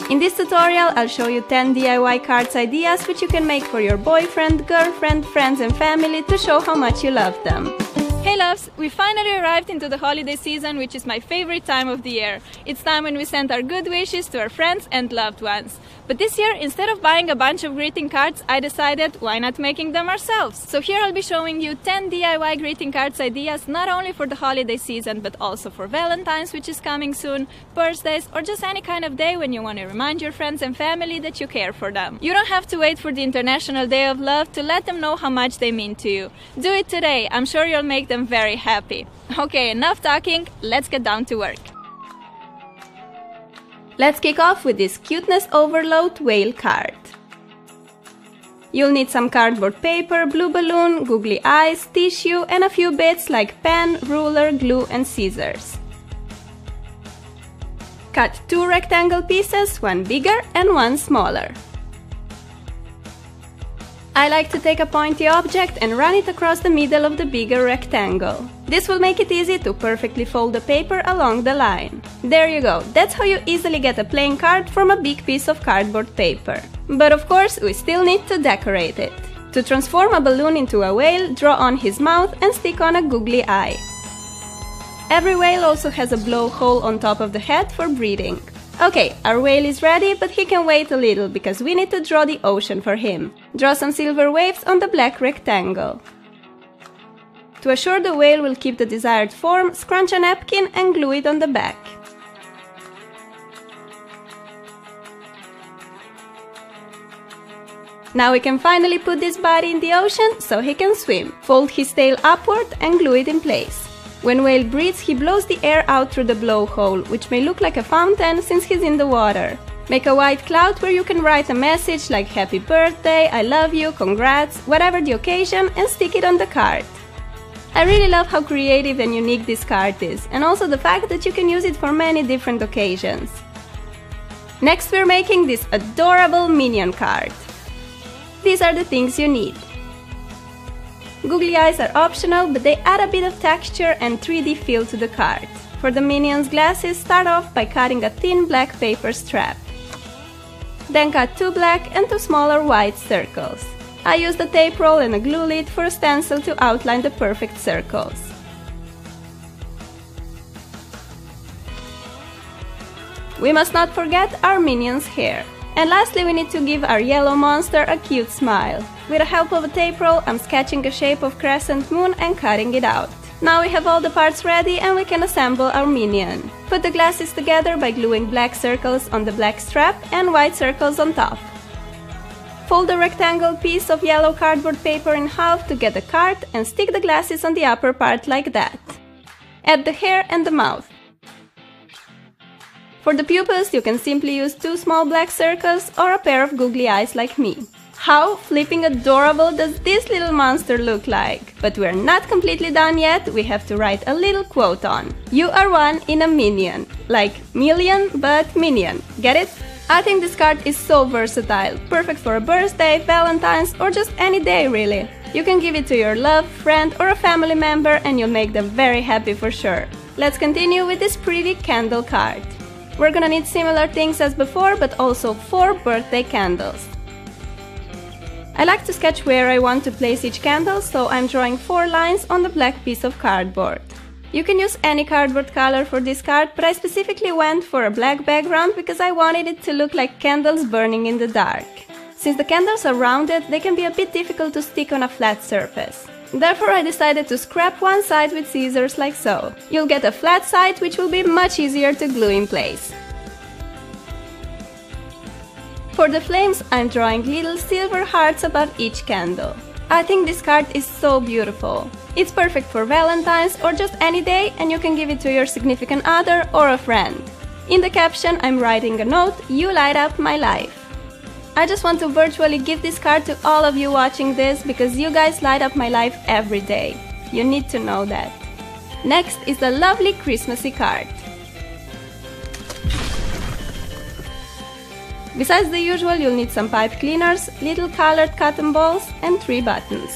In this tutorial, I'll show you 10 DIY cards ideas which you can make for your boyfriend, girlfriend, friends and family to show how much you love them. Hey loves, we finally arrived into the holiday season, which is my favorite time of the year. It's time when we send our good wishes to our friends and loved ones. But this year, instead of buying a bunch of greeting cards, I decided why not making them ourselves. So here I'll be showing you 10 DIY greeting cards ideas not only for the holiday season but also for Valentine's, which is coming soon, birthdays, or just any kind of day when you want to remind your friends and family that you care for them. You don't have to wait for the International Day of Love to let them know how much they mean to you. Do it today, I'm sure you'll make them very happy. Okay, enough talking, let's get down to work. Let's kick off with this Cuteness Overload whale card. You'll need some cardboard paper, blue balloon, googly eyes, tissue and a few bits like pen, ruler, glue and scissors. Cut 2 rectangle pieces, one bigger and one smaller. I like to take a pointy object and run it across the middle of the bigger rectangle. This will make it easy to perfectly fold the paper along the line. There you go, that's how you easily get a plain card from a big piece of cardboard paper. But of course, we still need to decorate it. To transform a balloon into a whale, draw on his mouth and stick on a googly eye. Every whale also has a blowhole on top of the head for breathing. Okay, our whale is ready, but he can wait a little because we need to draw the ocean for him. Draw some silver waves on the black rectangle. To assure the whale will keep the desired form, scrunch a napkin and glue it on the back. Now we can finally put this body in the ocean so he can swim. Fold his tail upward and glue it in place. When whale breathes, he blows the air out through the blowhole, which may look like a fountain since he's in the water. Make a white cloud where you can write a message like happy birthday, I love you, congrats, whatever the occasion, and stick it on the card. I really love how creative and unique this card is, and also the fact that you can use it for many different occasions. Next we're making this adorable minion card. These are the things you need. Googly eyes are optional, but they add a bit of texture and 3D feel to the card. For the minions' glasses, start off by cutting a thin black paper strap. Then cut 2 black and 2 smaller white circles. I used a tape roll and a glue lid for a stencil to outline the perfect circles. We must not forget our minion's hair. And lastly, we need to give our yellow monster a cute smile. With the help of a tape roll, I'm sketching a shape of crescent moon and cutting it out. Now we have all the parts ready and we can assemble our minion. Put the glasses together by gluing black circles on the black strap and white circles on top. Fold the rectangle piece of yellow cardboard paper in half to get the card and stick the glasses on the upper part like that. Add the hair and the mouth. For the pupils, you can simply use 2 small black circles or a pair of googly eyes like me. How flipping adorable does this little monster look like? But we're not completely done yet, we have to write a little quote on. You are one in a million. Like million, but minion. Get it? I think this card is so versatile, perfect for a birthday, Valentine's, or just any day really. You can give it to your loved friend or a family member and you'll make them very happy for sure. Let's continue with this pretty candle card. We're gonna need similar things as before, but also 4 birthday candles. I like to sketch where I want to place each candle, so I'm drawing 4 lines on the black piece of cardboard. You can use any cardboard color for this card, but I specifically went for a black background because I wanted it to look like candles burning in the dark. Since the candles are rounded, they can be a bit difficult to stick on a flat surface. Therefore, I decided to scrap one side with scissors like so. You'll get a flat side, which will be much easier to glue in place. For the flames, I'm drawing little silver hearts above each candle. I think this card is so beautiful. It's perfect for Valentine's or just any day, and you can give it to your significant other or a friend. In the caption, I'm writing a note, "You light up my life." I just want to virtually give this card to all of you watching this because you guys light up my life every day. You need to know that. Next is a lovely Christmassy card. Besides the usual, you'll need some pipe cleaners, little colored cotton balls and 3 buttons.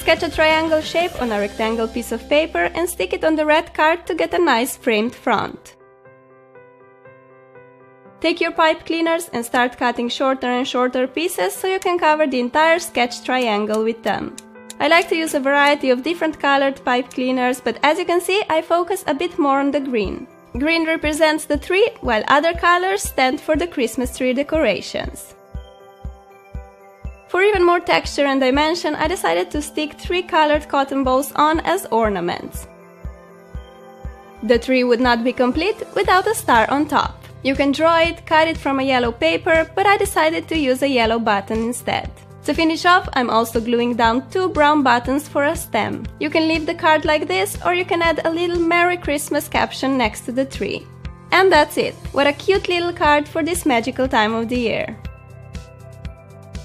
Sketch a triangle shape on a rectangle piece of paper and stick it on the red card to get a nice framed front. Take your pipe cleaners and start cutting shorter and shorter pieces so you can cover the entire sketch triangle with them. I like to use a variety of different colored pipe cleaners, but as you can see, I focus a bit more on the green. Green represents the tree, while other colors stand for the Christmas tree decorations. For even more texture and dimension, I decided to stick 3 colored cotton balls on as ornaments. The tree would not be complete without a star on top. You can draw it, cut it from a yellow paper, but I decided to use a yellow button instead. To finish off, I'm also gluing down 2 brown buttons for a stem. You can leave the card like this, or you can add a little Merry Christmas caption next to the tree. And that's it! What a cute little card for this magical time of the year!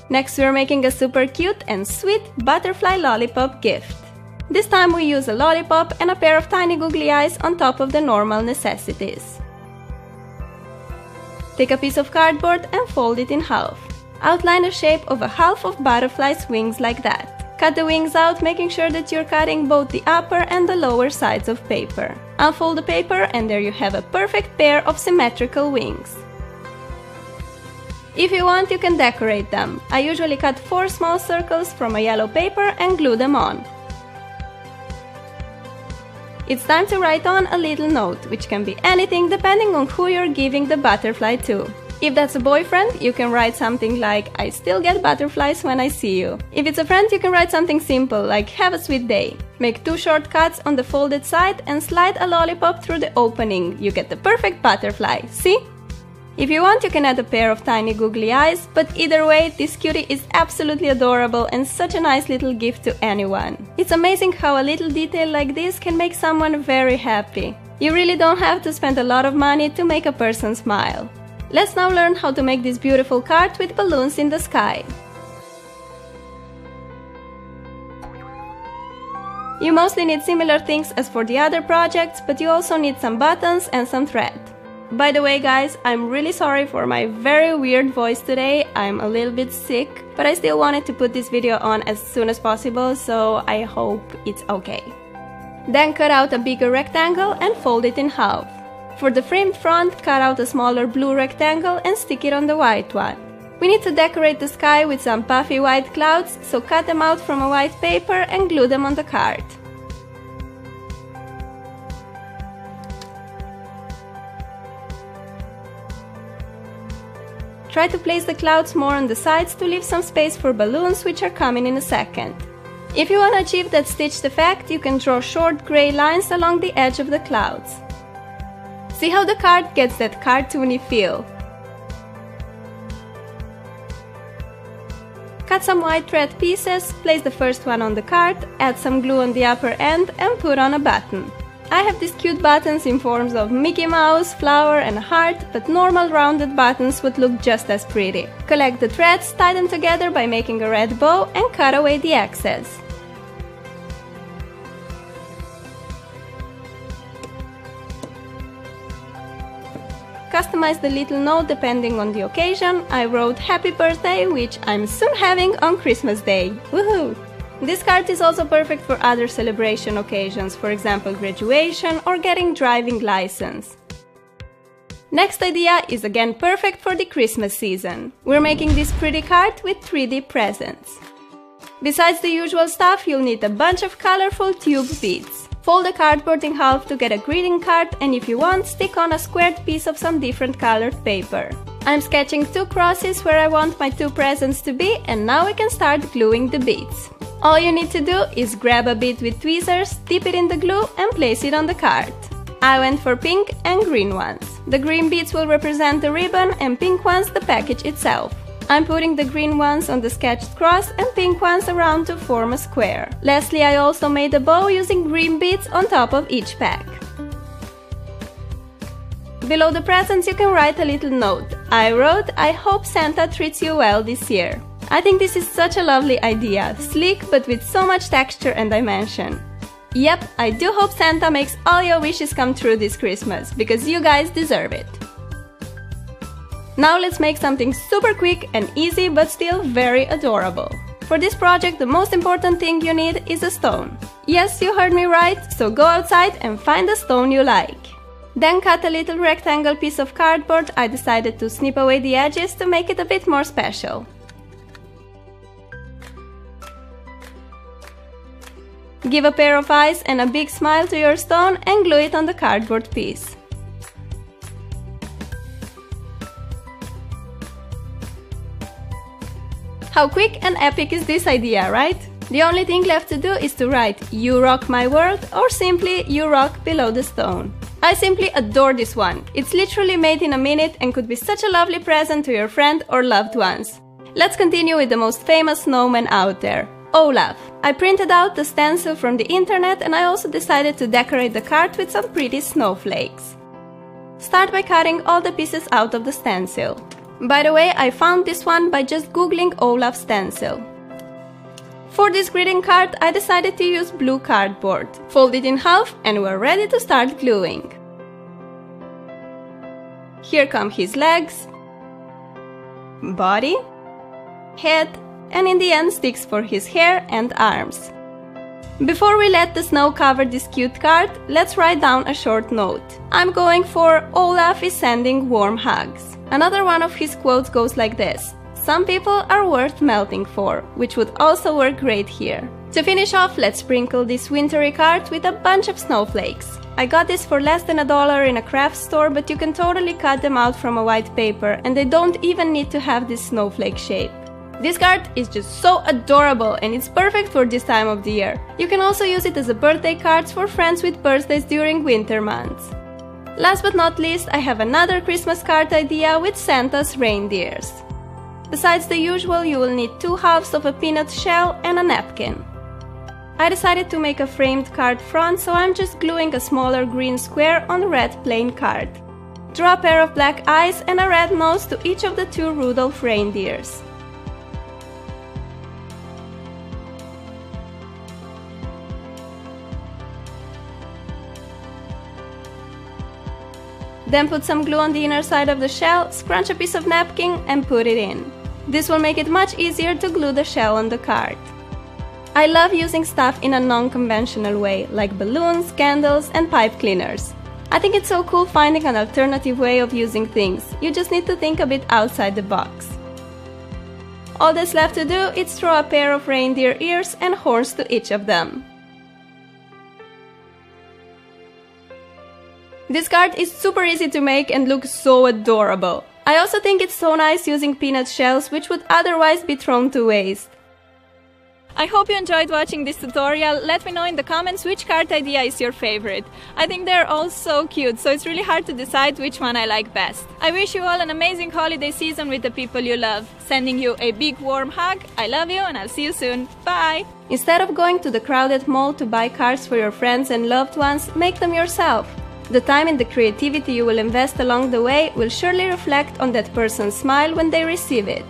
Next, we're making a super cute and sweet butterfly lollipop gift. This time we use a lollipop and a pair of tiny googly eyes on top of the normal necessities. Take a piece of cardboard and fold it in half. Outline the shape of a half of butterfly's wings like that. Cut the wings out, making sure that you're cutting both the upper and the lower sides of paper. Unfold the paper and there you have a perfect pair of symmetrical wings. If you want, you can decorate them. I usually cut 4 small circles from a yellow paper and glue them on. It's time to write on a little note, which can be anything depending on who you're giving the butterfly to. If that's a boyfriend, you can write something like, "I still get butterflies when I see you." If it's a friend, you can write something simple like, "Have a sweet day." Make 2 short cuts on the folded side and slide a lollipop through the opening. You get the perfect butterfly, see? If you want, you can add a pair of tiny googly eyes, but either way, this cutie is absolutely adorable and such a nice little gift to anyone. It's amazing how a little detail like this can make someone very happy. You really don't have to spend a lot of money to make a person smile. Let's now learn how to make this beautiful card with balloons in the sky. You mostly need similar things as for the other projects, but you also need some buttons and some thread. By the way guys, I'm really sorry for my very weird voice today. I'm a little bit sick, but I still wanted to put this video on as soon as possible, so I hope it's okay. Then cut out a bigger rectangle and fold it in half. For the framed front, cut out a smaller blue rectangle and stick it on the white one. We need to decorate the sky with some puffy white clouds, so cut them out from a white paper and glue them on the card. Try to place the clouds more on the sides to leave some space for balloons, which are coming in a second. If you want to achieve that stitched effect, you can draw short gray lines along the edge of the clouds. See how the card gets that cartoony feel. Cut some white thread pieces, place the first one on the card, add some glue on the upper end and put on a button. I have these cute buttons in forms of Mickey Mouse, flower and heart, but normal rounded buttons would look just as pretty. Collect the threads, tie them together by making a red bow and cut away the excess. Customize the little note depending on the occasion. I wrote "Happy Birthday," which I'm soon having on Christmas Day. Woohoo! This card is also perfect for other celebration occasions, for example graduation or getting driving license. Next idea is again perfect for the Christmas season. We're making this pretty card with 3D presents. Besides the usual stuff, you'll need a bunch of colorful tube beads. Fold the cardboard in half to get a greeting card, and if you want, stick on a squared piece of some different colored paper. I'm sketching 2 crosses where I want my 2 presents to be, and now we can start gluing the beads. All you need to do is grab a bead with tweezers, dip it in the glue and place it on the card. I went for pink and green ones. The green beads will represent the ribbon and pink ones the package itself. I'm putting the green ones on the sketched cross and pink ones around to form a square. Lastly, I also made a bow using green beads on top of each pack. Below the presents you can write a little note. I wrote, "I hope Santa treats you well this year." I think this is such a lovely idea, sleek but with so much texture and dimension. Yep, I do hope Santa makes all your wishes come true this Christmas, because you guys deserve it. Now let's make something super quick and easy but still very adorable. For this project, the most important thing you need is a stone. Yes, you heard me right, so go outside and find a stone you like. Then cut a little rectangle piece of cardboard. I decided to snip away the edges to make it a bit more special. Give a pair of eyes and a big smile to your stone and glue it on the cardboard piece. How quick and epic is this idea, right? The only thing left to do is to write "You rock my world" or simply "You rock" below the stone. I simply adore this one. It's literally made in a minute and could be such a lovely present to your friend or loved ones. Let's continue with the most famous snowman out there, Olaf. I printed out the stencil from the internet and I also decided to decorate the card with some pretty snowflakes. Start by cutting all the pieces out of the stencil. By the way, I found this one by just googling Olaf stencil. For this greeting card, I decided to use blue cardboard. Fold it in half and we're ready to start gluing. Here come his legs, body, head, and in the end sticks for his hair and arms. Before we let the snow cover this cute card, let's write down a short note. I'm going for "Olaf is sending warm hugs." Another one of his quotes goes like this: "Some people are worth melting for," which would also work great here. To finish off, let's sprinkle this wintry card with a bunch of snowflakes. I got this for less than $1 in a craft store, but you can totally cut them out from a white paper and they don't even need to have this snowflake shape. This card is just so adorable and it's perfect for this time of the year. You can also use it as a birthday card for friends with birthdays during winter months. Last but not least, I have another Christmas card idea with Santa's reindeers. Besides the usual, you will need 2 halves of a peanut shell and a napkin. I decided to make a framed card front, so I'm just gluing a smaller green square on the red plain card. Draw a pair of black eyes and a red nose to each of the 2 Rudolph reindeers. Then put some glue on the inner side of the shell, scrunch a piece of napkin and put it in. This will make it much easier to glue the shell on the card. I love using stuff in a non-conventional way, like balloons, candles and pipe cleaners. I think it's so cool finding an alternative way of using things. You just need to think a bit outside the box. All that's left to do is throw a pair of reindeer ears and horns to each of them. This card is super easy to make and looks so adorable. I also think it's so nice using peanut shells, which would otherwise be thrown to waste. I hope you enjoyed watching this tutorial. Let me know in the comments which card idea is your favorite. I think they're all so cute, so it's really hard to decide which one I like best. I wish you all an amazing holiday season with the people you love. Sending you a big warm hug. I love you and I'll see you soon. Bye! Instead of going to the crowded mall to buy cards for your friends and loved ones, make them yourself. The time and the creativity you will invest along the way will surely reflect on that person's smile when they receive it.